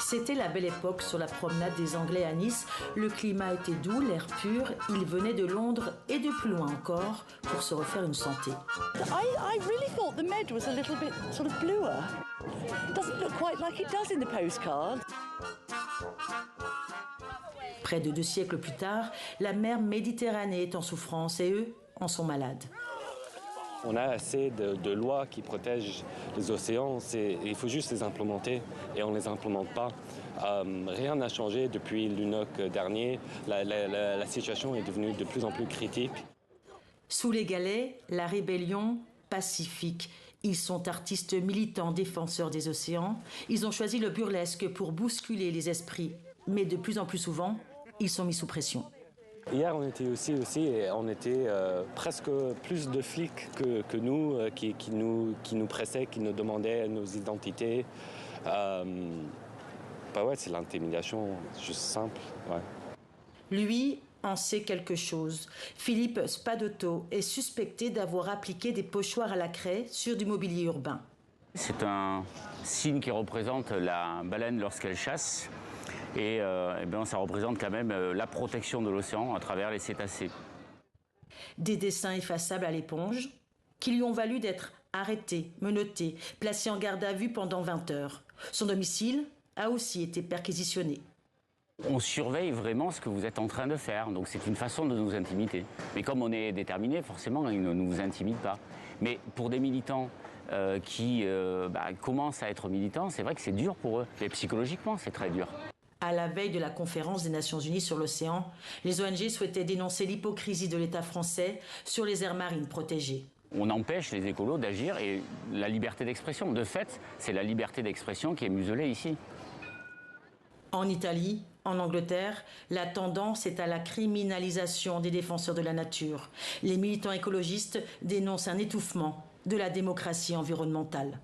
C'était la belle époque sur la promenade des Anglais à Nice. Le climat était doux, l'air pur. Ils venaient de Londres et de plus loin encore pour se refaire une santé. I really thought the Med was a little bit sort of bluer. Doesn't look quite like it does in the postcard. Près de 2 siècles plus tard, la mer Méditerranée est en souffrance et eux en sont malades. On a assez de lois qui protègent les océans, il faut juste les implémenter et on ne les implémente pas. Rien n'a changé depuis l'UNOC dernier, la situation est devenue de plus en plus critique. Sous les galets, la rébellion pacifique. Ils sont artistes militants, défenseurs des océans. Ils ont choisi le burlesque pour bousculer les esprits, mais de plus en plus souvent, ils sont mis sous pression. Hier, on était aussi et on était presque plus de flics que nous, qui nous pressaient, qui nous demandaient nos identités. C'est l'intimidation, juste simple. Ouais. Lui en sait quelque chose. Philippe Spadotto est suspecté d'avoir appliqué des pochoirs à la craie sur du mobilier urbain. C'est un signe qui représente la baleine lorsqu'elle chasse. Et ça représente quand même la protection de l'océan à travers les cétacés. Des dessins effaçables à l'éponge qui lui ont valu d'être arrêté, menotté, placé en garde à vue pendant 20 heures. Son domicile a aussi été perquisitionné. On surveille vraiment ce que vous êtes en train de faire, donc c'est une façon de nous intimider. Mais comme on est déterminé, forcément, ils ne nous intimident pas. Mais pour des militants qui commencent à être militants, c'est vrai que c'est dur pour eux. Et psychologiquement, c'est très dur. À la veille de la conférence des Nations Unies sur l'océan, les ONG souhaitaient dénoncer l'hypocrisie de l'État français sur les aires marines protégées. On empêche les écolos d'agir et la liberté d'expression. De fait, c'est la liberté d'expression qui est muselée ici. En Italie, en Angleterre, la tendance est à la criminalisation des défenseurs de la nature. Les militants écologistes dénoncent un étouffement de la démocratie environnementale.